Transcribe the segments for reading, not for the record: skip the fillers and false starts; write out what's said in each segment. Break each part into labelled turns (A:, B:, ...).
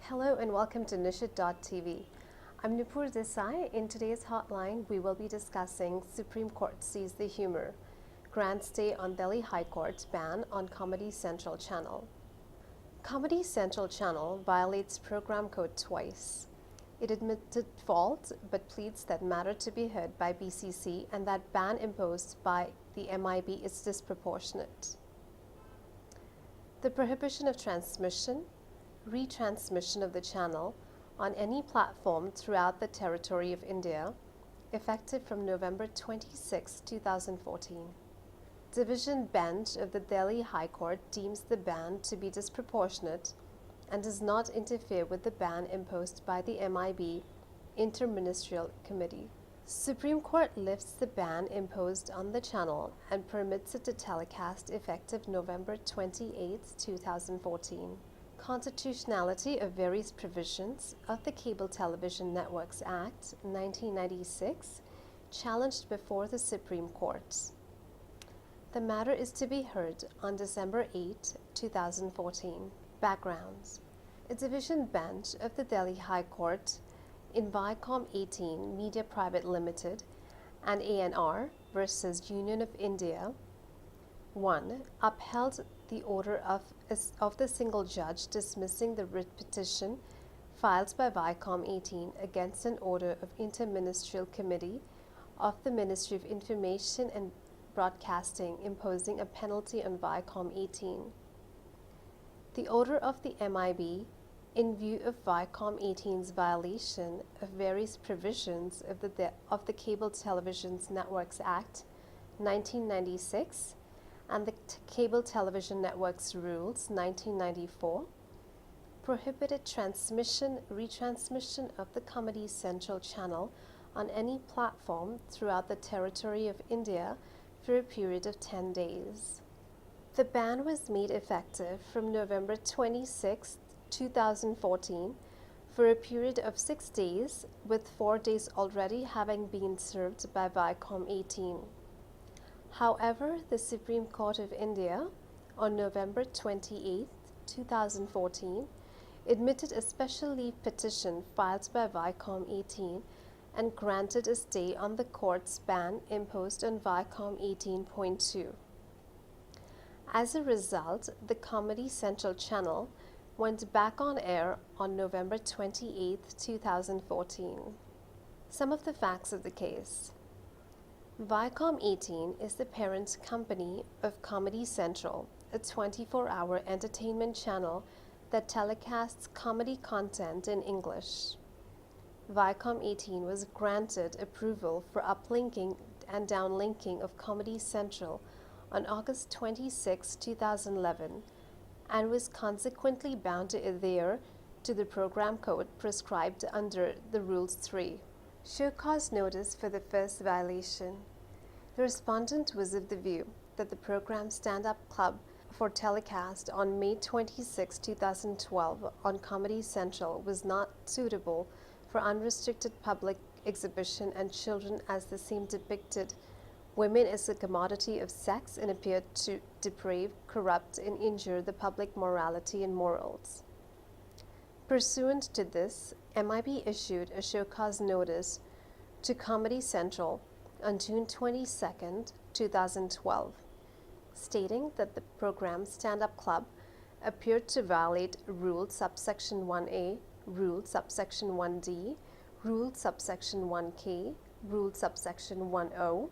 A: Hello and welcome to Nishith.tv. I'm Desai. In today's hotline, we will be discussing Supreme Court sees the humor, grand stay on Delhi High Court ban on Comedy Central channel. Comedy Central channel violates program code twice. It admitted fault but pleads that matter to be heard by BCC and that ban imposed by the MIB is disproportionate. The prohibition of transmission, retransmission of the channel on any platform throughout the territory of India, effective from November 26, 2014. Division Bench of the Delhi High Court deems the ban to be disproportionate and does not interfere with the ban imposed by the MIB Interministerial Committee. Supreme Court lifts the ban imposed on the channel and permits it to telecast effective November 28, 2014. Constitutionality of various provisions of the Cable Television Networks Act 1996 challenged before the Supreme Court. The matter is to be heard on December 8, 2014. Backgrounds. A division bench of the Delhi High Court in Viacom 18 Media Private Limited and ANR versus Union of India 1. Upheld the order of the single judge dismissing the writ petition filed by Viacom 18 against an order of Interministerial Committee of the Ministry of Information and Broadcasting imposing a penalty on Viacom 18. The order of the MIB, in view of Viacom 18's violation of various provisions of the Cable Television Networks Act 1996 and the Cable Television Networks Rules 1994, prohibited transmission, retransmission of the Comedy Central channel on any platform throughout the territory of India for a period of 10 days. The ban was made effective from November 26, 2014 for a period of 6 days, with 4 days already having been served by Viacom 18. However, the Supreme Court of India, on November 28, 2014, admitted a special leave petition filed by Viacom 18 and granted a stay on the court's ban imposed on Viacom 18.2. As a result, the Comedy Central channel went back on air on November 28, 2014. Some of the facts of the case. Viacom 18 is the parent company of Comedy Central, a 24-hour entertainment channel that telecasts comedy content in English. Viacom 18 was granted approval for uplinking and downlinking of Comedy Central on August 26, 2011, and was consequently bound to adhere to the program code prescribed under the Rules 3. Show cause notice for the first violation. The respondent was of the view that the program Stand Up Club for telecast on May 26, 2012 on Comedy Central was not suitable for unrestricted public exhibition and children, as the same depicted women as a commodity of sex and appeared to deprave, corrupt, and injure the public morality and morals. Pursuant to this, MIB issued a show cause notice to Comedy Central on June 22, 2012, stating that the program Stand Up Club appeared to violate Rule subsection 1A, Rule subsection 1D, Rule subsection 1K, Rule subsection 10,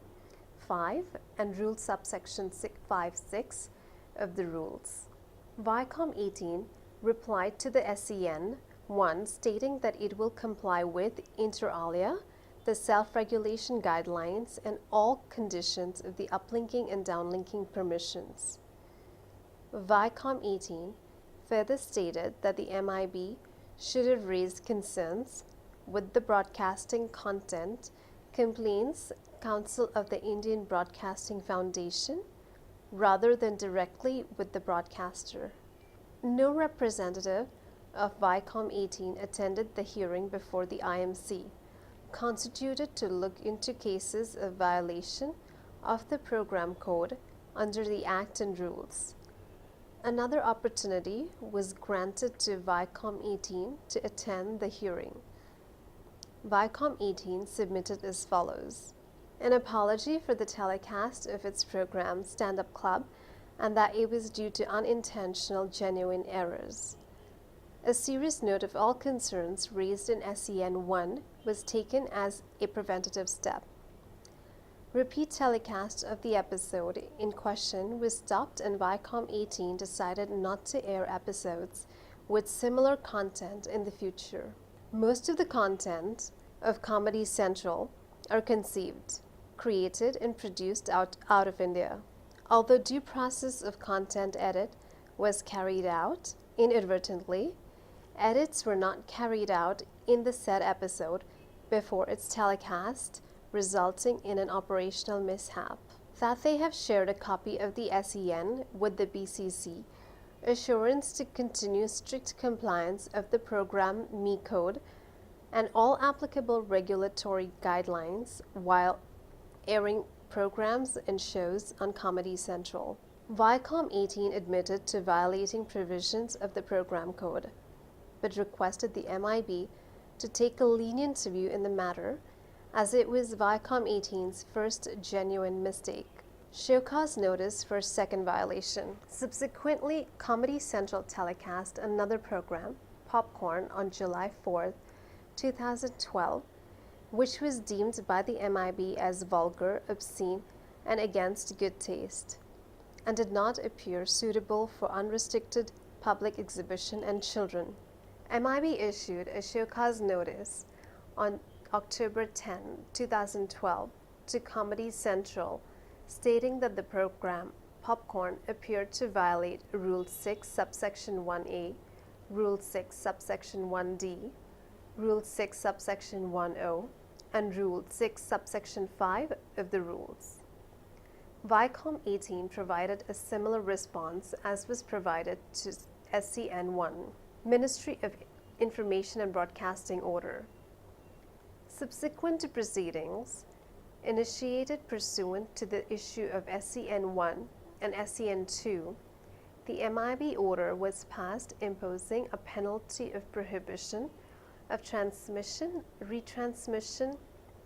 A: 5, and Rule subsection 5.6 of the rules. Viacom 18 replied to the SEN 1 stating that it will comply with, inter alia, the self-regulation guidelines and all conditions of the uplinking and downlinking permissions. Viacom 18 further stated that the MIB should have raised concerns with the broadcasting content complaints Council of the Indian Broadcasting Foundation rather than directly with the broadcaster. No representative of Viacom 18 attended the hearing before the IMC, constituted to look into cases of violation of the program code under the Act and rules. Another opportunity was granted to Viacom 18 to attend the hearing. Viacom 18 submitted as follows: an apology for the telecast of its program Stand Up Club and that it was due to unintentional genuine errors. A serious note of all concerns raised in SEN 1 was taken as a preventative step. Repeat telecast of the episode in question was stopped and Viacom 18 decided not to air episodes with similar content in the future. Most of the content of Comedy Central are conceived, created and produced out of India. Although due process of content edit was carried out inadvertently, edits were not carried out in the said episode before its telecast, resulting in an operational mishap. That they have shared a copy of the SEN with the BCC, assurance to continue strict compliance of the program Me Code and all applicable regulatory guidelines while airing programs and shows on Comedy Central. Viacom 18 admitted to violating provisions of the program code, but requested the MIB to take a lenient view in the matter, as it was Viacom 18's first genuine mistake. Show cause notice for second violation. Subsequently, Comedy Central telecast another program, Popcorn, on July 4, 2012, which was deemed by the MIB as vulgar, obscene, and against good taste, and did not appear suitable for unrestricted public exhibition and children. MIB issued a show cause notice on October 10, 2012 to Comedy Central, stating that the program Popcorn appeared to violate Rule 6 subsection 1A, Rule 6 subsection 1D, Rule 6 subsection 1O, and Rule 6 subsection 5 of the rules. Viacom 18 provided a similar response as was provided to SCN 1, Ministry of Information and Broadcasting Order. Subsequent to proceedings initiated pursuant to the issue of SCN 1 and SCN 2, the MIB order was passed imposing a penalty of prohibition of transmission, retransmission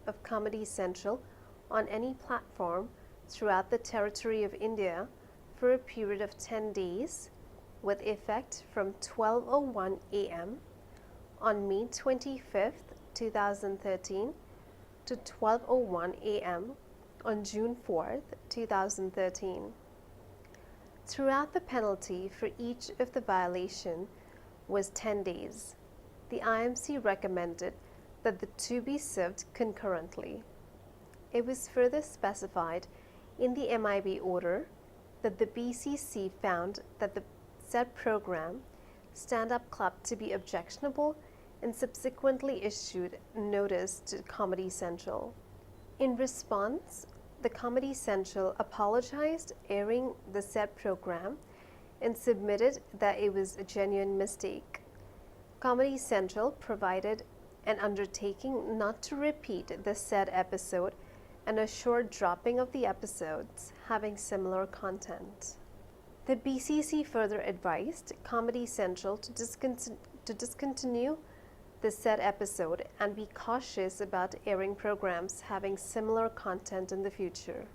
A: of Comedy Central on any platform throughout the territory of India for a period of 10 days with effect from 12:01 a.m. on May 25, 2013 to 12:01 a.m. on June 4, 2013. Throughout the penalty for each of the violation was 10 days. The IMC recommended that the two be served concurrently. It was further specified in the MIB order that the BCC found that the said program, Stand Up Club, to be objectionable and subsequently issued notice to Comedy Central. In response, the Comedy Central apologized airing the said program and submitted that it was a genuine mistake. Comedy Central provided an undertaking not to repeat the said episode and assured dropping of the episodes having similar content. The BCC further advised Comedy Central to discontinue the said episode and be cautious about airing programs having similar content in the future.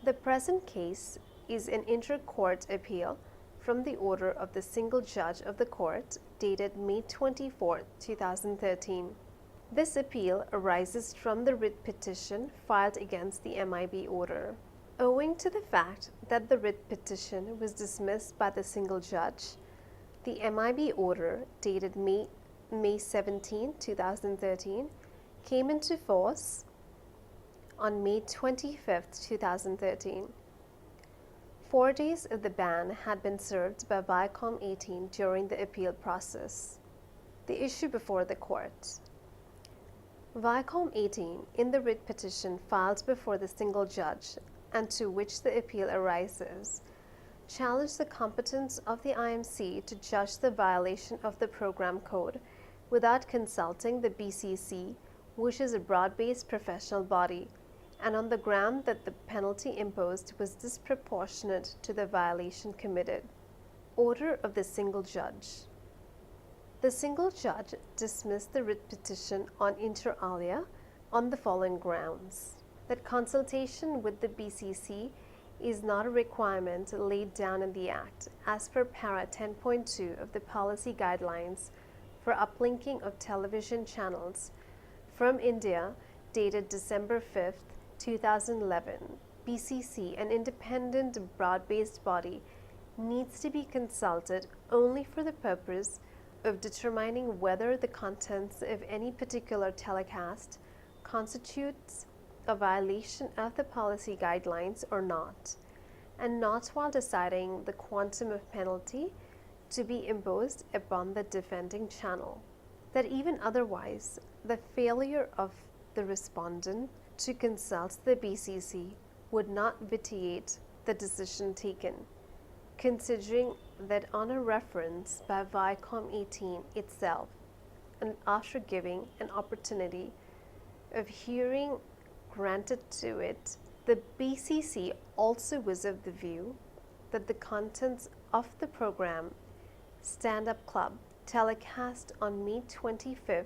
A: The present case is an inter-court appeal from the order of the single judge of the court dated May 24, 2013. This appeal arises from the writ petition filed against the MIB order. Owing to the fact that the writ petition was dismissed by the single judge, the MIB order dated May 17, 2013 came into force on May 25, 2013. 4 days of the ban had been served by Viacom 18 during the appeal process. The issue before the court. Viacom 18, in the writ petition filed before the single judge and to which the appeal arises, challenged the competence of the IMC to judge the violation of the program code without consulting the BCC, which is a broad-based professional body, and on the ground that the penalty imposed was disproportionate to the violation committed. Order of the single judge. The single judge dismissed the writ petition on inter alia on the following grounds: that consultation with the BCC is not a requirement laid down in the Act as per para 10.2 of the policy guidelines for uplinking of television channels from India dated December 5, 2011. BCC, an independent broad-based body, needs to be consulted only for the purpose of determining whether the contents of any particular telecast constitutes a violation of the policy guidelines or not, and not while deciding the quantum of penalty to be imposed upon the defending channel. That even otherwise, the failure of the respondent to consult the BCC would not vitiate the decision taken, considering that on a reference by Viacom 18 itself, and after giving an opportunity of hearing granted to it, the BCC also was of the view that the contents of the program Stand Up Club, telecast on May 25,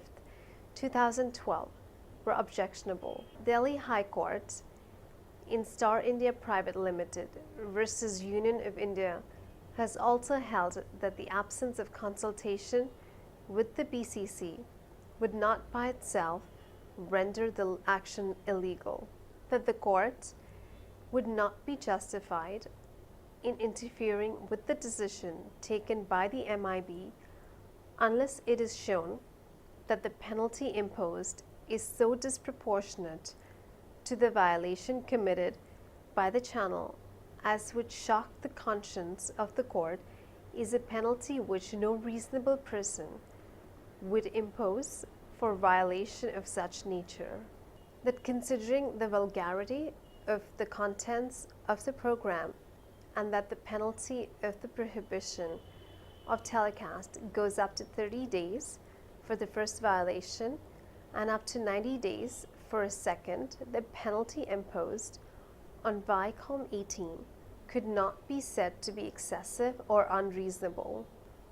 A: 2012, were objectionable. Delhi High Court in Star India Private Limited versus Union of India has also held that the absence of consultation with the BCC would not by itself render the action illegal, that the court would not be justified in interfering with the decision taken by the MIB unless it is shown that the penalty imposed is so disproportionate to the violation committed by the channel as would shock the conscience of the court is a penalty which no reasonable person would impose for violation of such nature. That considering the vulgarity of the contents of the program and that the penalty of the prohibition of telecast goes up to 30 days for the first violation and up to 90 days for a second, the penalty imposed on Viacom 18 could not be said to be excessive or unreasonable.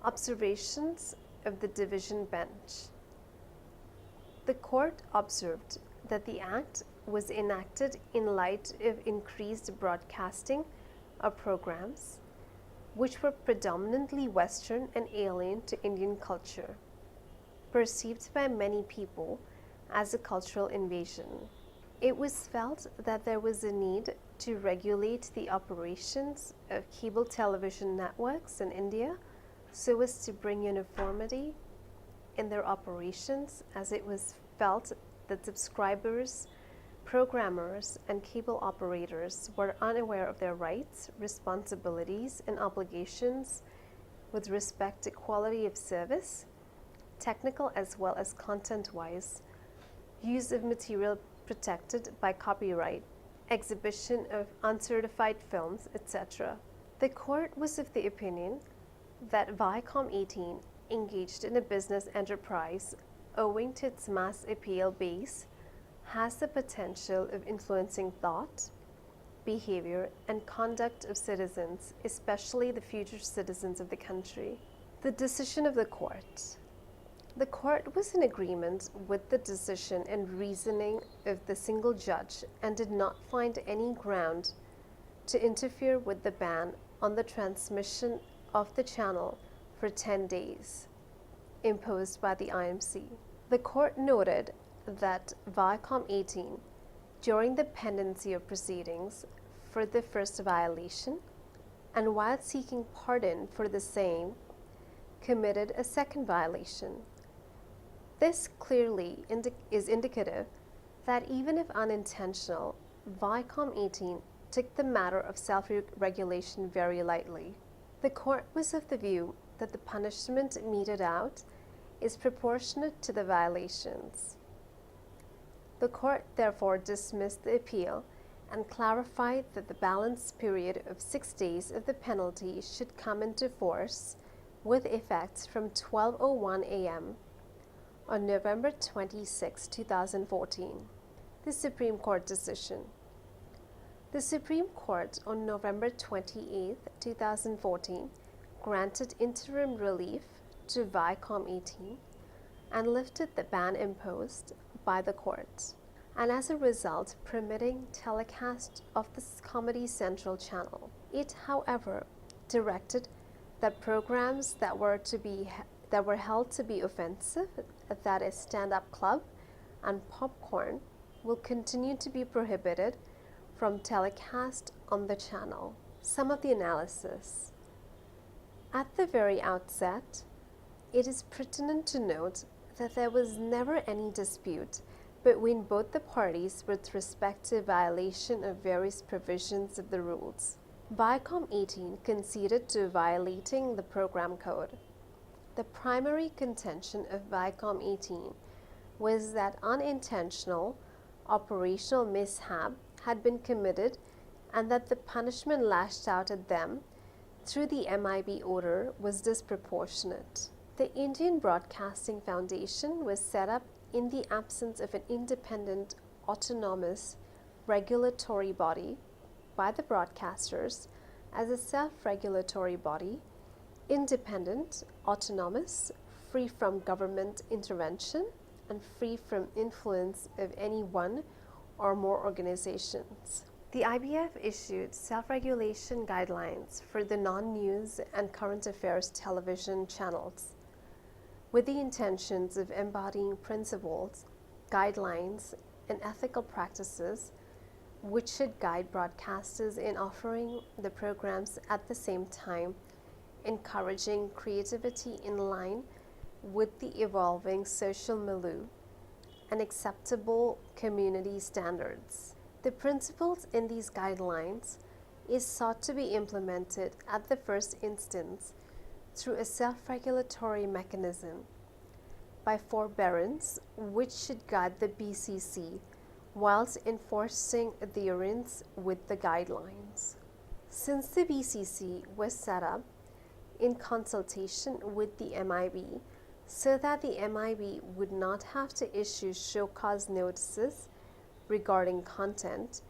A: Observations of the division bench. The court observed that the Act was enacted in light of increased broadcasting of programs which were predominantly Western and alien to Indian culture, perceived by many people as a cultural invasion. It was felt that there was a need to regulate the operations of cable television networks in India so as to bring uniformity in their operations, as it was felt that subscribers, programmers, and cable operators were unaware of their rights, responsibilities, and obligations with respect to quality of service, technical as well as content-wise, use of material protected by copyright, exhibition of uncertified films, etc. The court was of the opinion that Viacom 18 engaged in a business enterprise owing to its mass appeal base has the potential of influencing thought, behavior, and conduct of citizens, especially the future citizens of the country. The decision of the court. The court was in agreement with the decision and reasoning of the single judge and did not find any ground to interfere with the ban on the transmission of the channel for 10 days imposed by the IMC. The court noted that Viacom 18, during the pendency of proceedings for the first violation, and while seeking pardon for the same, committed a second violation. This clearly is indicative that even if unintentional, Viacom 18 took the matter of self-regulation very lightly. The court was of the view that the punishment meted out is proportionate to the violations. The court therefore dismissed the appeal and clarified that the balance period of 6 days of the penalty should come into force with effect from 12:01 a.m. on November 26, 2014. The Supreme Court decision. The Supreme Court on November 28, 2014, granted interim relief to Viacom 18 and lifted the ban imposed by the court, and as a result permitting telecast of the Comedy Central channel. It, however, directed that programs that were held to be offensive, that is stand-up club and popcorn, will continue to be prohibited from telecast on the channel. Some of the analysis. At the very outset, it is pertinent to note that there was never any dispute between both the parties with respect to violation of various provisions of the rules. Viacom 18 conceded to violating the program code. The primary contention of Viacom 18 was that unintentional operational mishap had been committed and that the punishment lashed out at them through the MIB order was disproportionate. The Indian Broadcasting Foundation was set up in the absence of an independent, autonomous, regulatory body by the broadcasters as a self-regulatory body, independent, autonomous, free from government intervention, and free from influence of any one or more organizations. The IBF issued self-regulation guidelines for the non-news and current affairs television channels, with the intentions of embodying principles, guidelines, and ethical practices which should guide broadcasters in offering the programs at the same time, encouraging creativity in line with the evolving social milieu and acceptable community standards. The principles in these guidelines is sought to be implemented at the first instance through a self-regulatory mechanism by forbearance, which should guide the BCC whilst enforcing adherence with the guidelines. Since the BCC was set up in consultation with the MIB so that the MIB would not have to issue show cause notices regarding content,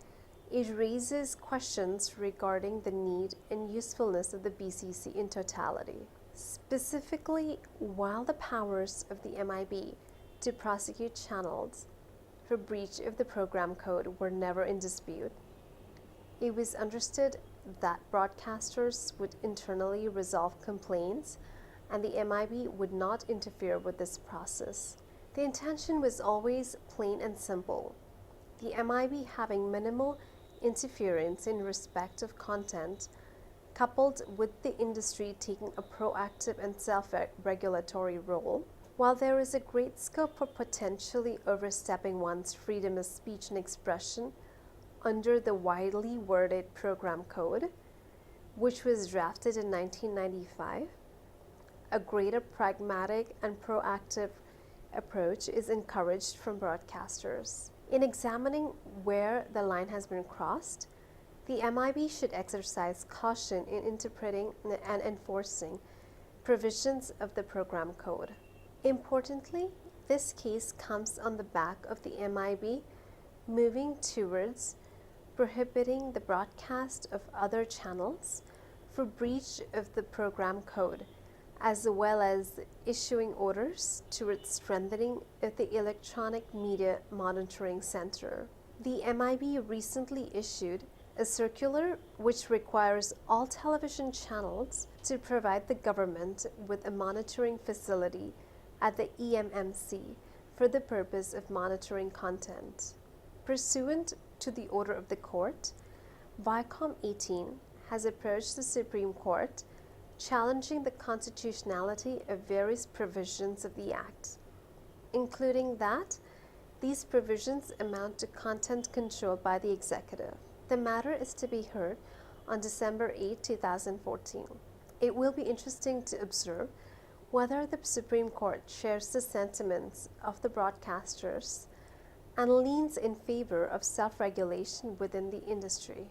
A: it raises questions regarding the need and usefulness of the BCC in totality. Specifically, while the powers of the MIB to prosecute channels for breach of the program code were never in dispute, it was understood that broadcasters would internally resolve complaints and the MIB would not interfere with this process. The intention was always plain and simple, the MIB having minimal interference in respect of content, coupled with the industry taking a proactive and self-regulatory role. While there is a great scope for potentially overstepping one's freedom of speech and expression under the widely worded program code, which was drafted in 1995, a greater pragmatic and proactive approach is encouraged from broadcasters. In examining where the line has been crossed, the MIB should exercise caution in interpreting and enforcing provisions of the program code. Importantly, this case comes on the back of the MIB moving towards prohibiting the broadcast of other channels for breach of the program code, as well as issuing orders towards strengthening of the Electronic Media Monitoring Center. The MIB recently issued a circular which requires all television channels to provide the government with a monitoring facility at the EMMC for the purpose of monitoring content. Pursuant to the order of the court, Viacom 18 has approached the Supreme Court challenging the constitutionality of various provisions of the Act, including that these provisions amount to content control by the executive. The matter is to be heard on December 8, 2014. It will be interesting to observe whether the Supreme Court shares the sentiments of the broadcasters and leans in favor of self-regulation within the industry.